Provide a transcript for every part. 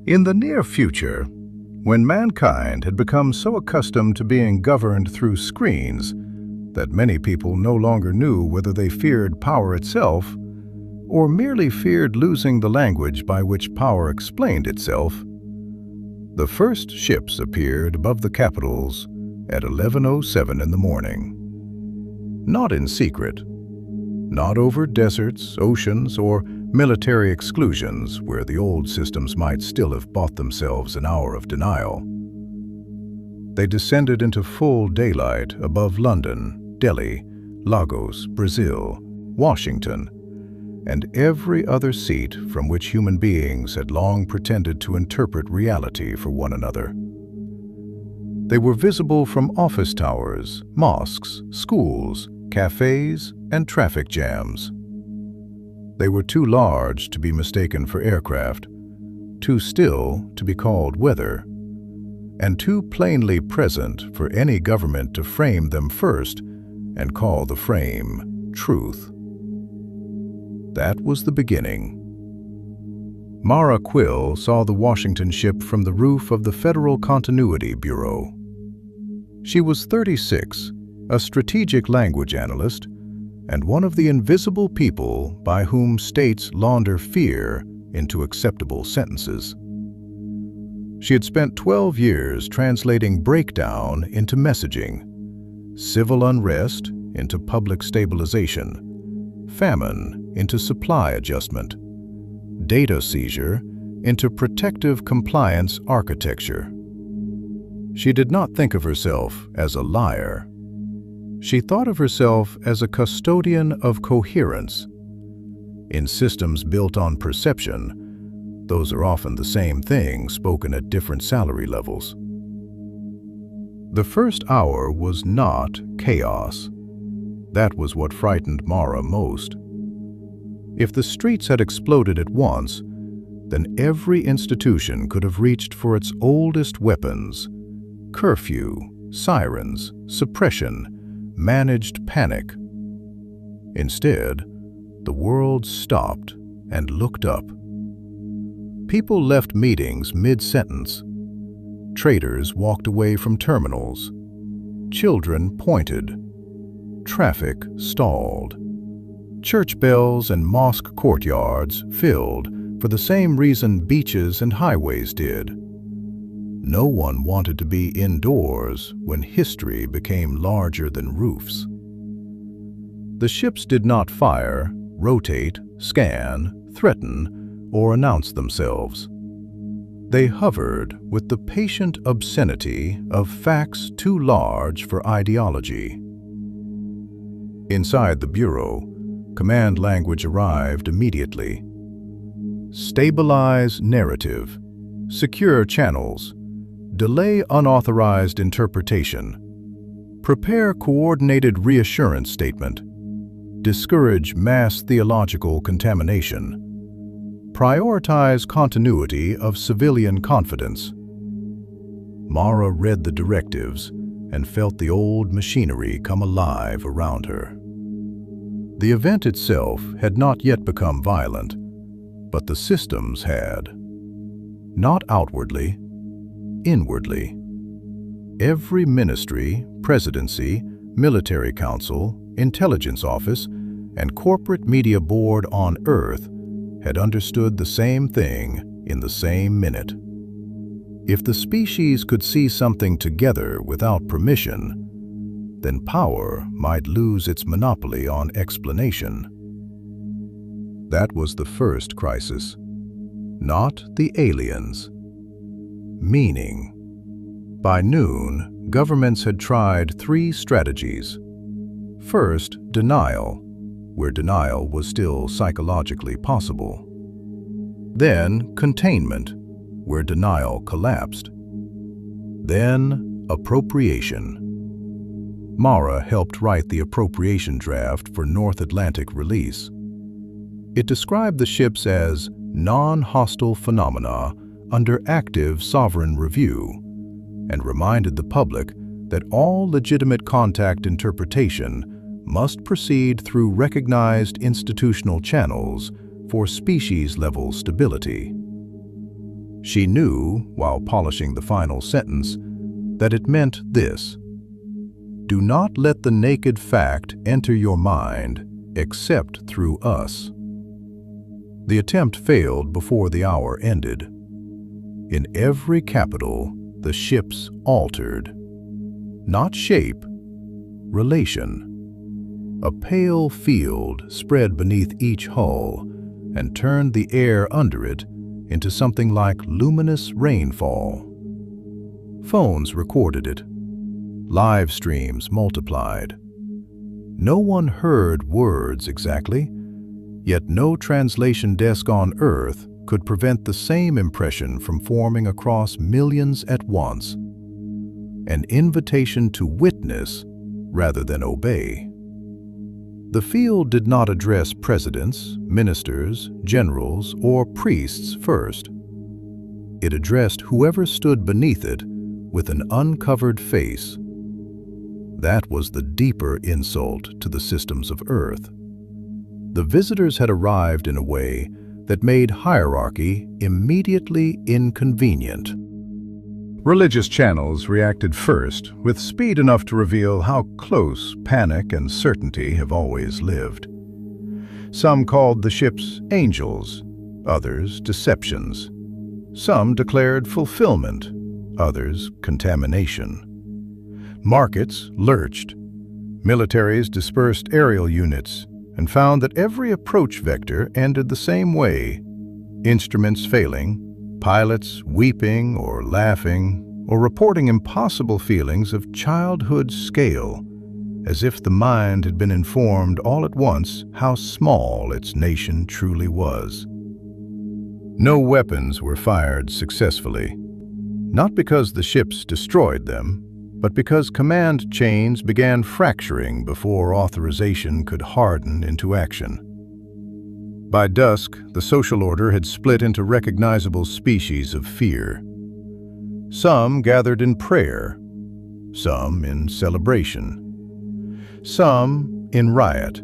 In the near future, when mankind had become so accustomed to being governed through screens that many people no longer knew whether they feared power itself or merely feared losing the language by which power explained itself, the first ships appeared above the capitals at 11:07 in the morning. Not in secret, not over deserts, oceans, or military exclusions where the old systems might still have bought themselves an hour of denial. They descended into full daylight above London, Delhi, Lagos, Brazil, Washington, and every other seat from which human beings had long pretended to interpret reality for one another. They were visible from office towers, mosques, schools, cafes, and traffic jams. They were too large to be mistaken for aircraft, too still to be called weather, and too plainly present for any government to frame them first and call the frame truth. That was the beginning. Mara Quill saw the Washington ship from the roof of the Federal Continuity Bureau. She was 36, a strategic language analyst, and one of the invisible people by whom states launder fear into acceptable sentences. She had spent 12 years translating breakdown into messaging, civil unrest into public stabilization, famine into supply adjustment, data seizure into protective compliance architecture. She did not think of herself as a liar. She thought of herself as a custodian of coherence. In systems built on perception, those are often the same thing spoken at different salary levels. The first hour was not chaos. That was what frightened Mara most. If the streets had exploded at once, then every institution could have reached for its oldest weapons: curfew, sirens, suppression, managed panic. Instead, the world stopped and looked up. People left meetings mid-sentence. Traders walked away from terminals. Children pointed. Traffic stalled. Church bells and mosque courtyards filled for the same reason beaches and highways did. No one wanted to be indoors when history became larger than roofs. The ships did not fire, rotate, scan, threaten, or announce themselves. They hovered with the patient obscenity of facts too large for ideology. Inside the Bureau, command language arrived immediately. Stabilize narrative, secure channels, delay unauthorized interpretation, prepare coordinated reassurance statement, discourage mass theological contamination, prioritize continuity of civilian confidence. Mara read the directives and felt the old machinery come alive around her. The event itself had not yet become violent, but the systems had. Not outwardly, inwardly. Every ministry, presidency, military council, intelligence office, and corporate media board on Earth had understood the same thing in the same minute. If the species could see something together without permission, then power might lose its monopoly on explanation. That was the first crisis. Not the aliens. Meaning. By noon, governments had tried 3 strategies. First, denial, where denial was still psychologically possible. Then, containment, where denial collapsed. Then, appropriation. Mara helped write the appropriation draft for North Atlantic release. It described the ships as non-hostile phenomena under active sovereign review and reminded the public that all legitimate contact interpretation must proceed through recognized institutional channels for species-level stability. She knew, while polishing the final sentence, that it meant this: do not let the naked fact enter your mind except through us. The attempt failed before the hour ended. In every capital, the ships altered. Not shape, relation. A pale field spread beneath each hull and turned the air under it into something like luminous rainfall. Phones recorded it. Live streams multiplied. No one heard words exactly, yet no translation desk on Earth could prevent the same impression from forming across millions at once. An invitation to witness rather than obey. The field did not address presidents, ministers, generals, or priests first. It addressed whoever stood beneath it with an uncovered face. That was the deeper insult to the systems of Earth. The visitors had arrived in a way that made hierarchy immediately inconvenient. Religious channels reacted first, with speed enough to reveal how close panic and certainty have always lived. Some called the ships angels, others deceptions. Some declared fulfillment, others contamination. Markets lurched. Militaries dispersed aerial units and found that every approach vector ended the same way: instruments failing, pilots weeping or laughing, or reporting impossible feelings of childhood scale, as if the mind had been informed all at once how small its nation truly was. No weapons were fired successfully, not because the ships destroyed them, but because command chains began fracturing before authorization could harden into action. By dusk, the social order had split into recognizable species of fear. Some gathered in prayer, some in celebration, some in riot,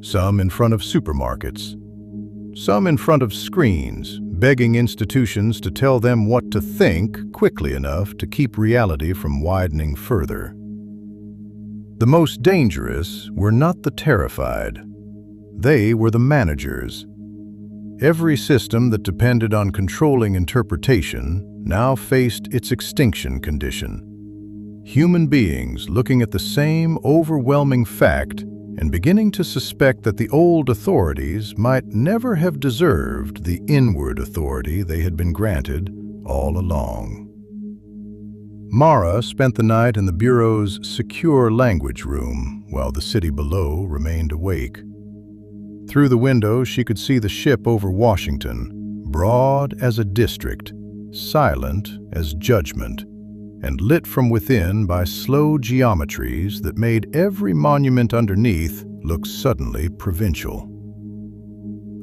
some in front of supermarkets, some in front of screens, begging institutions to tell them what to think quickly enough to keep reality from widening further. The most dangerous were not the terrified. They were the managers. Every system that depended on controlling interpretation now faced its extinction condition. Human beings looking at the same overwhelming fact and beginning to suspect that the old authorities might never have deserved the inward authority they had been granted all along. Mara spent the night in the Bureau's secure language room while the city below remained awake. Through the window, she could see the ship over Washington, broad as a district, silent as judgment, and lit from within by slow geometries that made every monument underneath look suddenly provincial.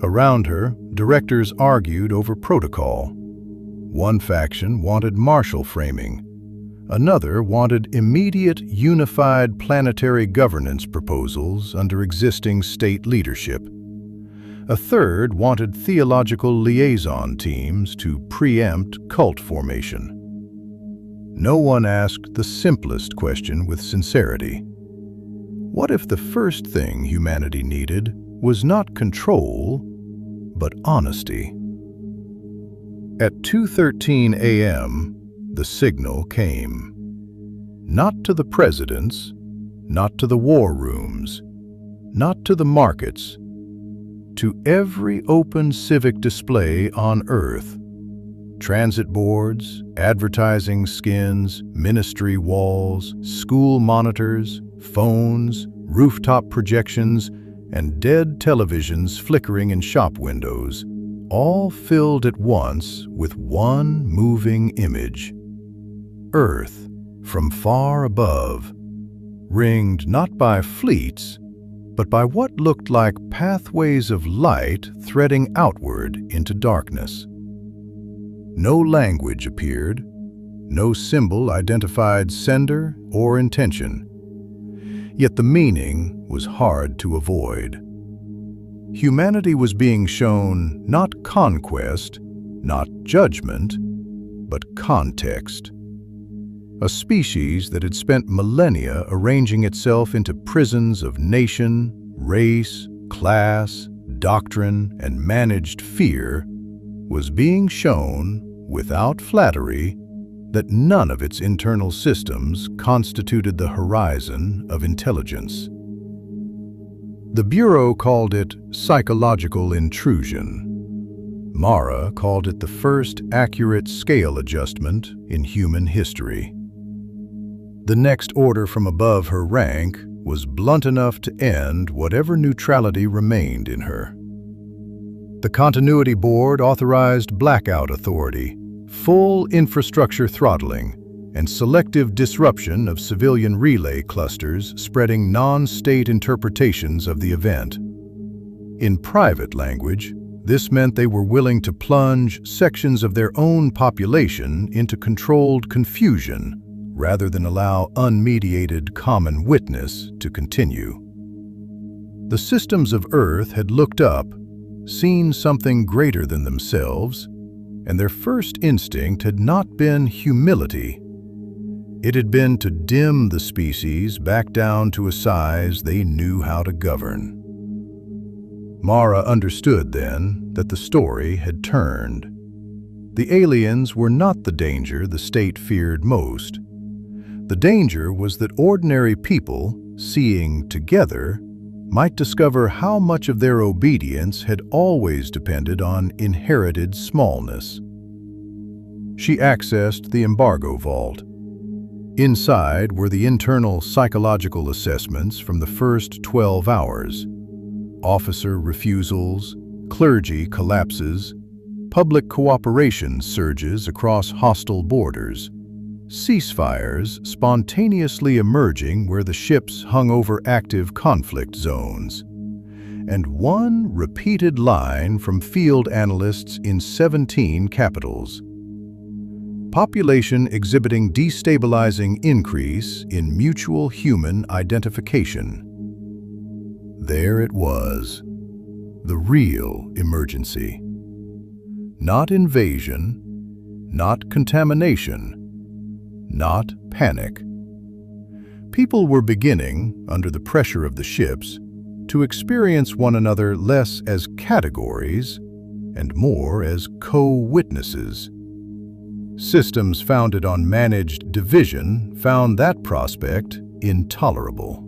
Around her, directors argued over protocol. One faction wanted martial framing. Another wanted immediate unified planetary governance proposals under existing state leadership. A third wanted theological liaison teams to preempt cult formation. No one asked the simplest question with sincerity. What if the first thing humanity needed was not control, but honesty? At 2:13 a.m., the signal came. Not to the presidents, not to the war rooms, not to the markets, to every open civic display on Earth. Transit boards, advertising skins, ministry walls, school monitors, phones, rooftop projections, and dead televisions flickering in shop windows, all filled at once with one moving image. Earth, from far above, ringed not by fleets, but by what looked like pathways of light threading outward into darkness. No language appeared, no symbol identified sender or intention. Yet the meaning was hard to avoid. Humanity was being shown not conquest, not judgment, but context. A species that had spent millennia arranging itself into prisons of nation, race, class, doctrine, and managed fear was being shown, without flattery, that none of its internal systems constituted the horizon of intelligence. The Bureau called it psychological intrusion. Mara called it the first accurate scale adjustment in human history. The next order from above her rank was blunt enough to end whatever neutrality remained in her. The Continuity Board authorized blackout authority, full infrastructure throttling, and selective disruption of civilian relay clusters spreading non-state interpretations of the event. In private language, this meant they were willing to plunge sections of their own population into controlled confusion rather than allow unmediated common witness to continue. The systems of Earth had looked up, seen something greater than themselves, and their first instinct had not been humility. It had been to dim the species back down to a size they knew how to govern. Mara understood then that the story had turned. The aliens were not the danger the state feared most. The danger was that ordinary people, seeing together, might discover how much of their obedience had always depended on inherited smallness. She accessed the embargo vault. Inside were the internal psychological assessments from the first 12 hours. Officer refusals, clergy collapses, public cooperation surges across hostile borders, ceasefires spontaneously emerging where the ships hung over active conflict zones, and one repeated line from field analysts in 17 capitals. Population exhibiting destabilizing increase in mutual human identification. There it was, the real emergency. Not invasion, not contamination, not panic. People were beginning, under the pressure of the ships, to experience one another less as categories and more as co-witnesses. Systems founded on managed division found that prospect intolerable.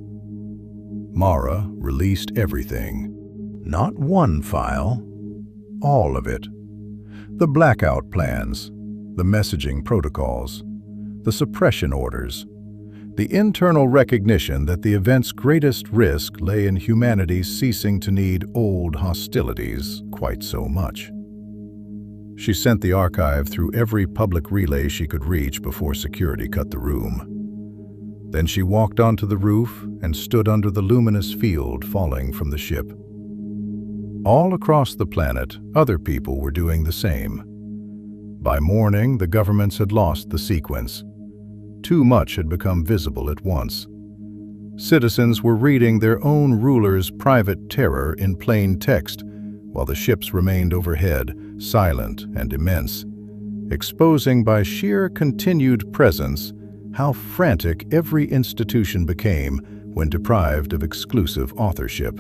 Mara released everything. Not one file, all of it. The blackout plans, the messaging protocols, the suppression orders, the internal recognition that the event's greatest risk lay in humanity ceasing to need old hostilities quite so much. She sent the archive through every public relay she could reach before security cut the room. Then she walked onto the roof and stood under the luminous field falling from the ship. All across the planet, other people were doing the same. By morning, the governments had lost the sequence. Too much had become visible at once. Citizens were reading their own rulers' private terror in plain text, while the ships remained overhead, silent and immense, exposing by sheer continued presence how frantic every institution became when deprived of exclusive authorship.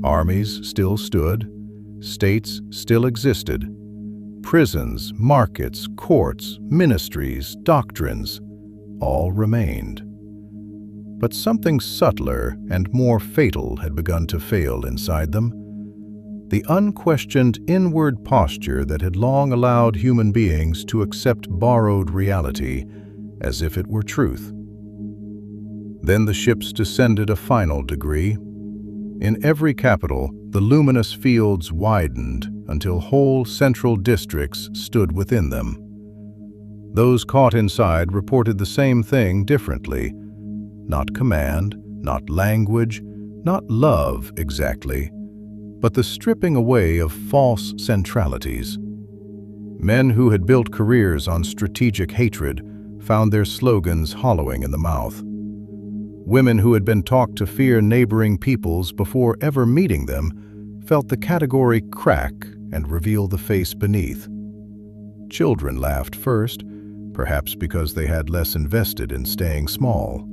Armies still stood, states still existed, prisons, markets, courts, ministries, doctrines, all remained. But something subtler and more fatal had begun to fail inside them. The unquestioned inward posture that had long allowed human beings to accept borrowed reality as if it were truth. Then the ships descended a final degree. In every capital, the luminous fields widened until whole central districts stood within them. Those caught inside reported the same thing differently. Not command, not language, not love exactly, but the stripping away of false centralities. Men who had built careers on strategic hatred found their slogans hollowing in the mouth. Women who had been taught to fear neighboring peoples before ever meeting them felt the category crack and reveal the face beneath. Children laughed first, perhaps because they had less invested in staying small.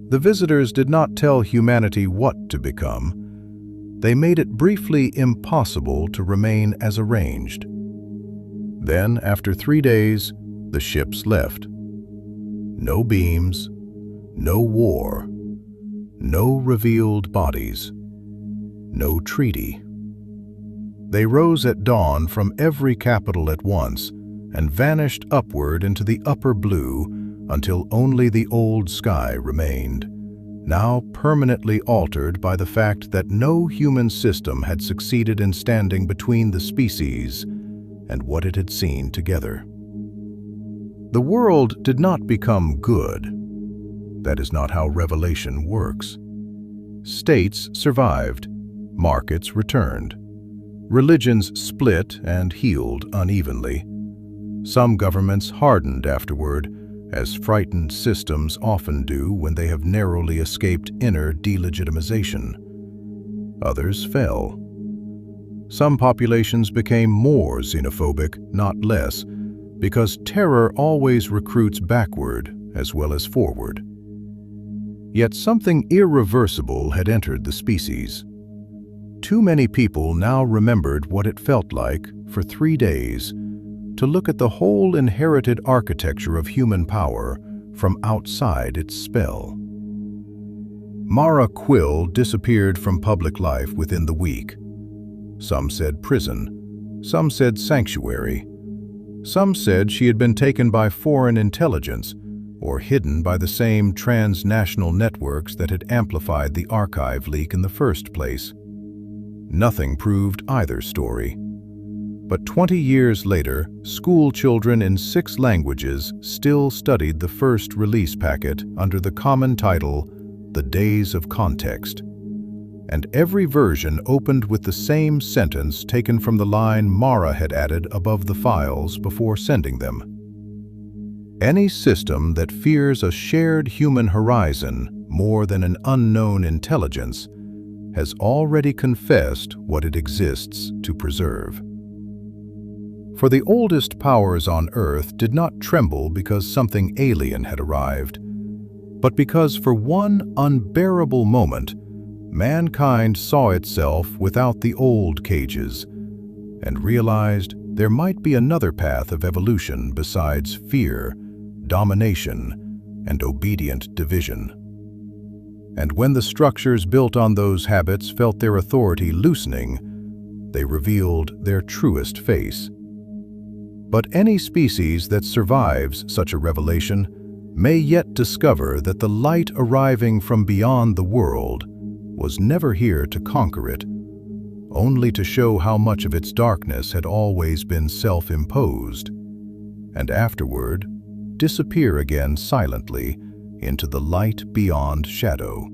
The visitors did not tell humanity what to become. They made it briefly impossible to remain as arranged. Then, after 3 days, the ships left. No beams, no war, no revealed bodies, no treaty. They rose at dawn from every capital at once and vanished upward into the upper blue until only the old sky remained, now permanently altered by the fact that no human system had succeeded in standing between the species and what it had seen together. The world did not become good. That is not how revelation works. States survived, markets returned. Religions split and healed unevenly. Some governments hardened afterward, as frightened systems often do when they have narrowly escaped inner delegitimization. Others fell. Some populations became more xenophobic, not less, because terror always recruits backward as well as forward. Yet something irreversible had entered the species. Too many people now remembered what it felt like, for 3 days, to look at the whole inherited architecture of human power from outside its spell. Mara Quill disappeared from public life within the week. Some said prison, some said sanctuary. Some said she had been taken by foreign intelligence or hidden by the same transnational networks that had amplified the archive leak in the first place. Nothing proved either story. But 20 years later, school children in 6 languages still studied the first release packet under the common title, The Days of Context. And every version opened with the same sentence taken from the line Mara had added above the files before sending them. Any system that fears a shared human horizon more than an unknown intelligence has already confessed what it exists to preserve. For the oldest powers on Earth did not tremble because something alien had arrived, but because for one unbearable moment, mankind saw itself without the old cages and realized there might be another path of evolution besides fear, domination, and obedient division. And when the structures built on those habits felt their authority loosening, they revealed their truest face. But any species that survives such a revelation may yet discover that the light arriving from beyond the world was never here to conquer it, only to show how much of its darkness had always been self-imposed, and afterward disappear again silently into the light beyond shadow.